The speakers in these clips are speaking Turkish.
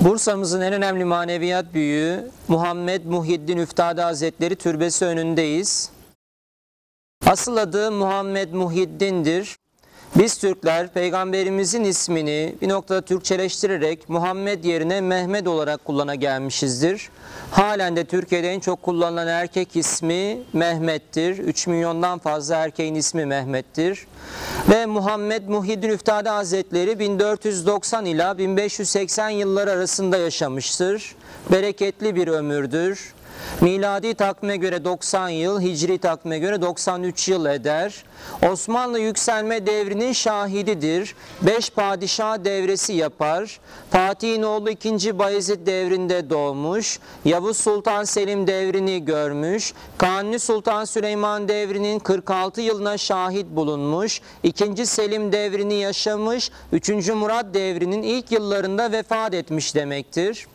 Bursa'mızın en önemli maneviyat büyüğü Muhammed Muhyiddin Üftade Hazretleri türbesi önündeyiz. Asıl adı Muhammed Muhyiddin'dir. Biz Türkler Peygamberimizin ismini bir noktada Türkçeleştirerek Muhammed yerine Mehmet olarak kullana gelmişizdir. Halen de Türkiye'de en çok kullanılan erkek ismi Mehmet'tir. 3 milyondan fazla erkeğin ismi Mehmet'tir. Ve Muhammed Muhyiddin Üftade Hazretleri 1490 ila 1580 yılları arasında yaşamıştır. Bereketli bir ömürdür. Miladi takvime göre 90 yıl, hicri takvime göre 93 yıl eder. Osmanlı yükselme devrinin şahididir. 5 padişah devresi yapar. Fatih'in oğlu 2. Bayezid devrinde doğmuş. Yavuz Sultan Selim devrini görmüş. Kanuni Sultan Süleyman devrinin 46 yılına şahit bulunmuş. 2. Selim devrini yaşamış. 3. Murat devrinin ilk yıllarında vefat etmiş demektir.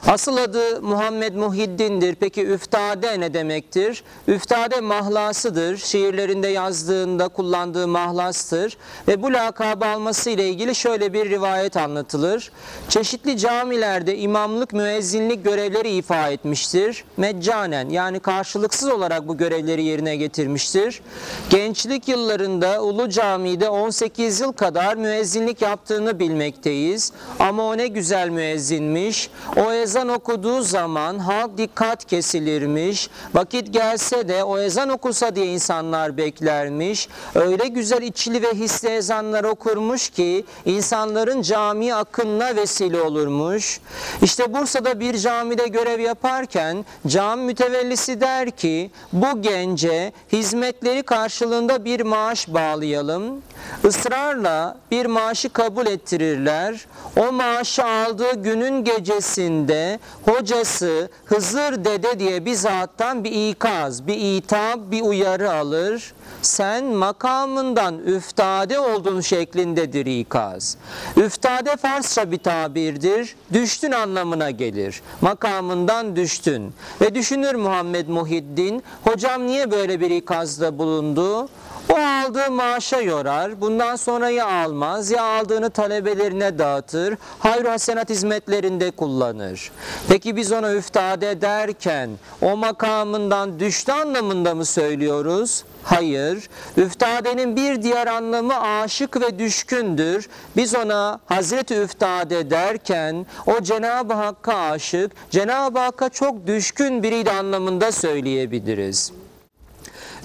Asıl adı Muhammed Muhyiddin'dir. Peki üftade ne demektir? Üftade mahlasıdır. Şiirlerinde yazdığında kullandığı mahlastır. Ve bu lakabı alması ile ilgili şöyle bir rivayet anlatılır. Çeşitli camilerde imamlık, müezzinlik görevleri ifa etmiştir. Meccanen, yani karşılıksız olarak bu görevleri yerine getirmiştir. Gençlik yıllarında Ulu Cami'de 18 yıl kadar müezzinlik yaptığını bilmekteyiz. Ama o ne güzel müezzinmiş. O ezan okuduğu zaman halk dikkat kesilirmiş. Vakit gelse de o ezan okusa diye insanlar beklermiş. Öyle güzel içli ve hisli ezanlar okurmuş ki insanların camiye akınına vesile olurmuş. İşte Bursa'da bir camide görev yaparken cami mütevellisi der ki bu gence hizmetleri karşılığında bir maaş bağlayalım. Israrla bir maaşı kabul ettirirler. O maaşı aldığı günün gecesinde hocası Hızır Dede diye bir zattan bir ikaz, bir itap, bir uyarı alır. Sen makamından üftade oldun şeklindedir ikaz. Üftade Farsça bir tabirdir. Düştün anlamına gelir. Makamından düştün. Ve düşünür Muhammed Muhyiddin, hocam niye böyle bir ikazda bulundu? O aldığı maaşa yorar, bundan sonra ya almaz ya aldığını talebelerine dağıtır, hayır hasenat hizmetlerinde kullanır. Peki biz ona üftade derken o makamından düştü anlamında mı söylüyoruz? Hayır, üftadenin bir diğer anlamı aşık ve düşkündür. Biz ona Hazreti Üftade derken o Cenab-ı Hakk'a aşık, Cenab-ı Hakk'a çok düşkün biriydi anlamında söyleyebiliriz.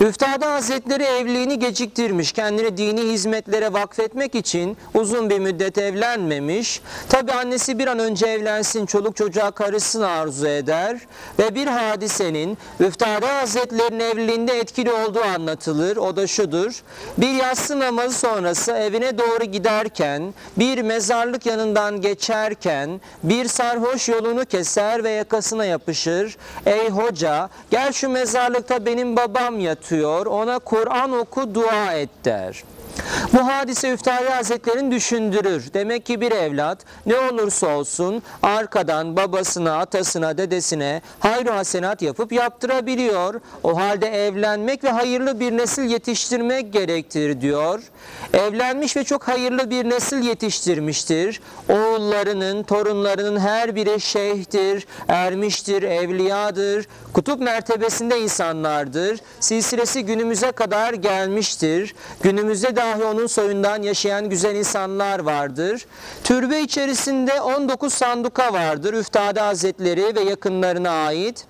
Üftade Hazretleri evliliğini geciktirmiş, kendini dini hizmetlere vakfetmek için uzun bir müddet evlenmemiş. Tabi annesi bir an önce evlensin, çoluk çocuğa karışsın arzu eder ve bir hadisenin Üftade Hazretleri'nin evliliğinde etkili olduğu anlatılır. O da şudur: bir yatsı namazı sonrası evine doğru giderken, bir mezarlık yanından geçerken bir sarhoş yolunu keser ve yakasına yapışır. Ey hoca, gel şu mezarlıkta benim babam yatıyor, ona Kur'an oku, dua et der. Bu hadise Üftade Hazretleri'ni düşündürür. Demek ki bir evlat ne olursa olsun arkadan babasına, atasına, dedesine hayır hasenat yapıp yaptırabiliyor. O halde evlenmek ve hayırlı bir nesil yetiştirmek gerektir diyor. Evlenmiş ve çok hayırlı bir nesil yetiştirmiştir. Oğullarının, torunlarının her biri şeyhtir, ermiştir, evliyadır, kutup mertebesinde insanlardır. Silsilesi günümüze kadar gelmiştir. Günümüzde dahi onun soyundan yaşayan güzel insanlar vardır. Türbe içerisinde 19 sanduka vardır, Üftade Hazretleri ve yakınlarına ait.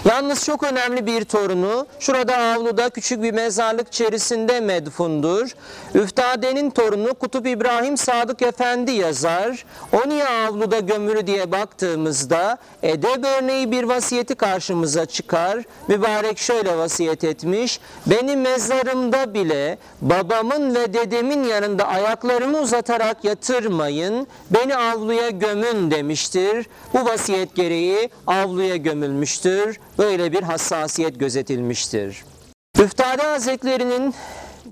Yalnız çok önemli bir torunu şurada avluda küçük bir mezarlık içerisinde medfundur. Üftade'nin torunu Kutup İbrahim Sadık Efendi yazar. O niye avluda gömülü diye baktığımızda edeb örneği bir vasiyeti karşımıza çıkar. Mübarek şöyle vasiyet etmiş: benim mezarımda bile babamın ve dedemin yanında ayaklarımı uzatarak yatırmayın, beni avluya gömün demiştir. Bu vasiyet gereği avluya gömülmüştür. Böyle bir hassasiyet gözetilmiştir. Üftade Hazretleri'nin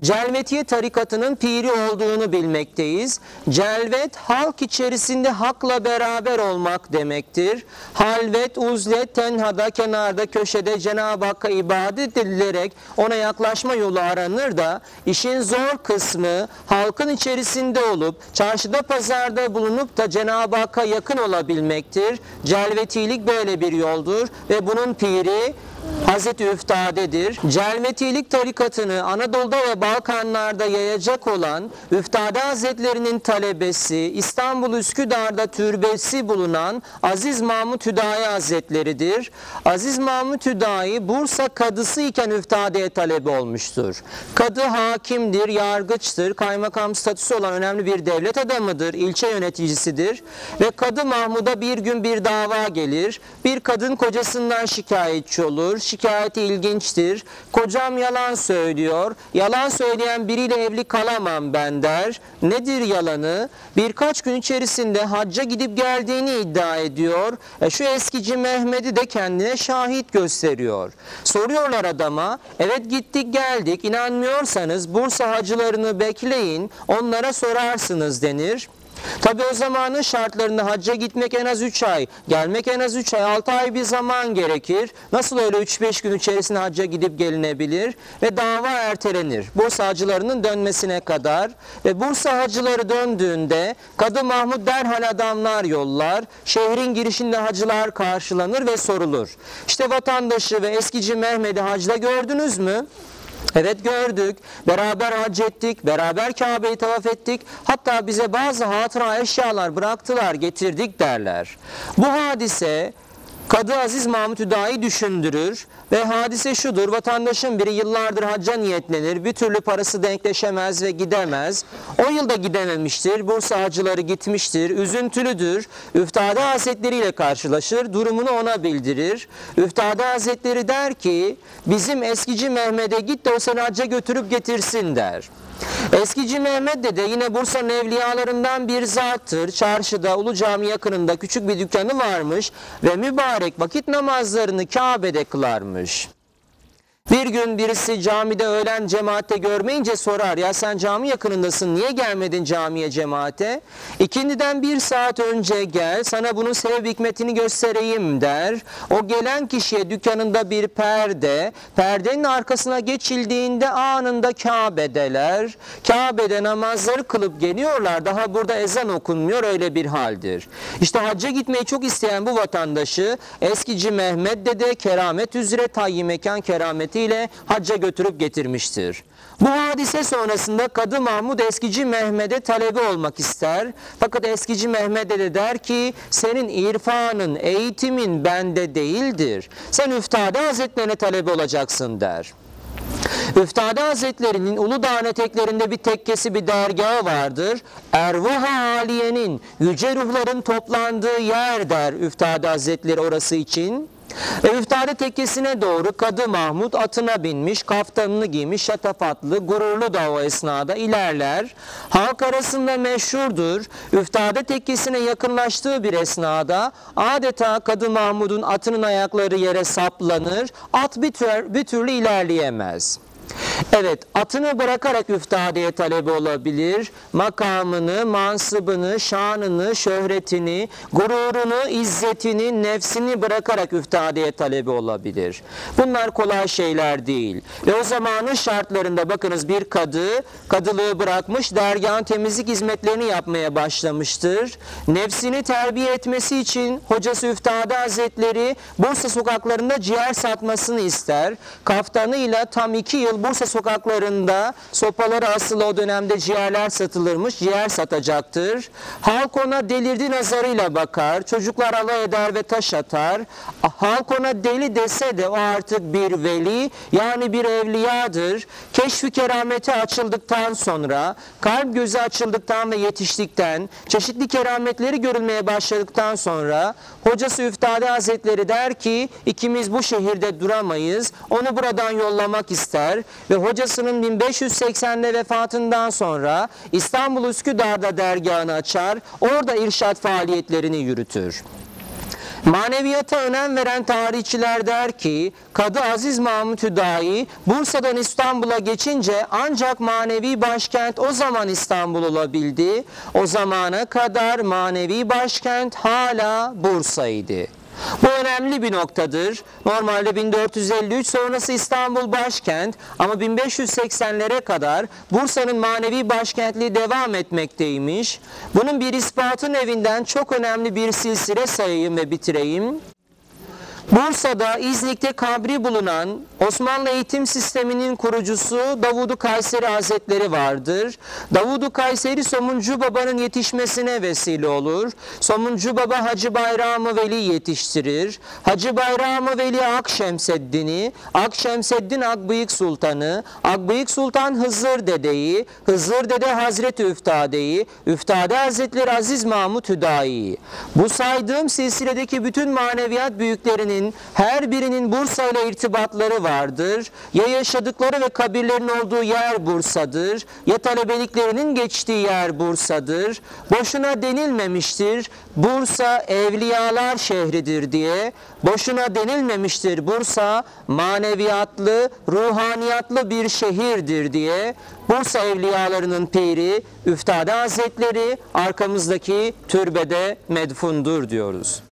Celvetiye tarikatının piri olduğunu bilmekteyiz. Celvet halk içerisinde hakla beraber olmak demektir. Halvet, uzlet, tenhada, kenarda, köşede Cenab-ı Hakk'a ibadet edilerek ona yaklaşma yolu aranır da işin zor kısmı halkın içerisinde olup çarşıda pazarda bulunup da Cenab-ı Hakk'a yakın olabilmektir. Celvetilik böyle bir yoldur ve bunun piri Hazreti Üftade'dir. Celvetilik tarikatını Anadolu'da ve Balkanlarda yayacak olan Üftade Hazretlerinin talebesi, İstanbul Üsküdar'da türbesi bulunan Aziz Mahmud Hüdayi Hazretleridir. Aziz Mahmud Hüdayi Bursa kadısı iken Üftade'ye talebe olmuştur. Kadı hakimdir, yargıçtır, kaymakam statüsü olan önemli bir devlet adamıdır, ilçe yöneticisidir ve Kadı Mahmud'a bir gün bir dava gelir. Bir kadın kocasından şikayetçi olur. Şikayeti ilginçtir. Kocam yalan söylüyor. Yalan söyleyen biriyle evli kalamam ben der. Nedir yalanı? Birkaç gün içerisinde hacca gidip geldiğini iddia ediyor. Şu eskici Mehmet'i de kendine şahit gösteriyor. Soruyorlar adama. Evet gittik geldik. İnanmıyorsanız Bursa hacılarını bekleyin. Onlara sorarsınız denir. Tabi o zamanın şartlarında hacca gitmek en az 3 ay, gelmek en az 3 ay, 6 ay bir zaman gerekir. Nasıl öyle 3-5 gün içerisinde hacca gidip gelinebilir? Ve dava ertelenir. Bursa hacılarının dönmesine kadar. Ve Bursa hacıları döndüğünde Kadı Mahmud derhal adamlar yollar. Şehrin girişinde hacılar karşılanır ve sorulur. İşte vatandaşı ve eskici Mehmet'i hacda gördünüz mü? Evet gördük, beraber hac ettik, beraber Kabe'yi tavaf ettik, hatta bize bazı hatıra eşyalar bıraktılar, getirdik derler. Bu hadise Kadı Aziz Mahmud Hüdayi düşündürür ve hadise şudur: vatandaşın biri yıllardır hacca niyetlenir, bir türlü parası denkleşemez ve gidemez. O yılda gidememiştir, Bursa hacıları gitmiştir, üzüntülüdür. Üftade Hazretleri ile karşılaşır, durumunu ona bildirir. Üftade Hazretleri der ki, bizim eskici Mehmet'e git de o seni hacca götürüp getirsin der. Eskici Mehmet de yine Bursa'nın evliyalarından bir zattır. Çarşıda, Ulu Cami yakınında küçük bir dükkanı varmış ve mübarek vakit namazlarını Kabe'de kılarmış. Bir gün birisi camide öğlen cemaatte görmeyince sorar, ya sen cami yakınındasın, niye gelmedin camiye cemaate? İkindiden 1 saat önce gel, sana bunun sebep hikmetini göstereyim der. O gelen kişiye dükkanında bir perde, perdenin arkasına geçildiğinde anında Kabe'deler. Kabe'de namazları kılıp geliyorlar, daha burada ezan okunmuyor, öyle bir haldir. İşte hacca gitmeyi çok isteyen bu vatandaşı eskici Mehmet de keramet üzere tayyi mekan kerameti ile hacca götürüp getirmiştir. Bu hadise sonrasında Kadı Mahmud eskici Mehmet'e talebe olmak ister. Fakat eskici Mehmet de der ki, senin irfanın, eğitimin bende değildir. Sen Üftade Hazretlerine talebe olacaksın der. Üftade Hazretleri'nin Uludağ'ın eteklerinde bir tekkesi, bir dergahı vardır. Ervah-ı Aliye'nin, yüce ruhların toplandığı yer der Üftade Hazretleri orası için. Üftade tekkesine doğru Kadı Mahmud atına binmiş, kaftanını giymiş, şatafatlı, gururlu da o esnada ilerler. Halk arasında meşhurdur. Üftade tekkesine yakınlaştığı bir esnada adeta Kadı Mahmud'un atının ayakları yere saplanır, at bir türlü ilerleyemez. Evet, atını bırakarak Üftade'ye talebe olabilir. Makamını, mansıbını, şanını, şöhretini, gururunu, izzetini, nefsini bırakarak Üftade'ye talebe olabilir. Bunlar kolay şeyler değil. Ve o zamanın şartlarında bakınız, bir kadı kadılığı bırakmış, dergahın temizlik hizmetlerini yapmaya başlamıştır. Nefsini terbiye etmesi için hocası Üftade Hazretleri Bursa sokaklarında ciğer satmasını ister. Kaftanıyla tam 2 yıl Bursa sokaklarında sopaları asılı o dönemde ciğerler satılırmış, ciğer satacaktır. Halk ona delirdi nazarıyla bakar, çocuklar alay eder ve taş atar. Halk ona deli dese de o artık bir veli, yani bir evliyadır. Keşf-i kerameti açıldıktan sonra, kalp gözü açıldıktan ve yetiştikten, çeşitli kerametleri görülmeye başladıktan sonra hocası Üftade Hazretleri der ki, ikimiz bu şehirde duramayız, onu buradan yollamak ister ve hocasının 1580'de vefatından sonra İstanbul Üsküdar'da dergahını açar, orada irşad faaliyetlerini yürütür. Maneviyata önem veren tarihçiler der ki, Kadı Aziz Mahmud Hüdayi Bursa'dan İstanbul'a geçince ancak manevi başkent o zaman İstanbul olabildi. O zamana kadar manevi başkent hala Bursa'ydı. Bu önemli bir noktadır. Normalde 1453 sonrası İstanbul başkent ama 1580'lere kadar Bursa'nın manevi başkentliği devam etmekteymiş. Bunun bir ispatın evinden çok önemli bir silsile sayayım ve bitireyim. Bursa'da İznik'te kabri bulunan Osmanlı eğitim sisteminin kurucusu Davud-u Kayseri Hazretleri vardır. Davud-u Kayseri Somuncu Baba'nın yetişmesine vesile olur. Somuncu Baba Hacı Bayram-ı Veli yetiştirir. Hacı Bayram-ı Veli Akşemseddin'i, Akşemseddin Akbıyık Sultan'ı, Akbıyık Sultan Hızır Dede'yi, Hızır Dede Hazreti Üftade'yi, Üftade Hazretleri Aziz Mahmud Hüdayi'yi. Bu saydığım silsiledeki bütün maneviyat büyüklerinin her birinin Bursa ile irtibatları vardır. Ya yaşadıkları ve kabirlerin olduğu yer Bursa'dır, ya talebeliklerinin geçtiği yer Bursa'dır. Boşuna denilmemiştir Bursa evliyalar şehridir diye. Boşuna denilmemiştir Bursa maneviyatlı, ruhaniyatlı bir şehirdir diye. Bursa evliyalarının piri Üftade Hazretleri arkamızdaki türbede medfundur diyoruz.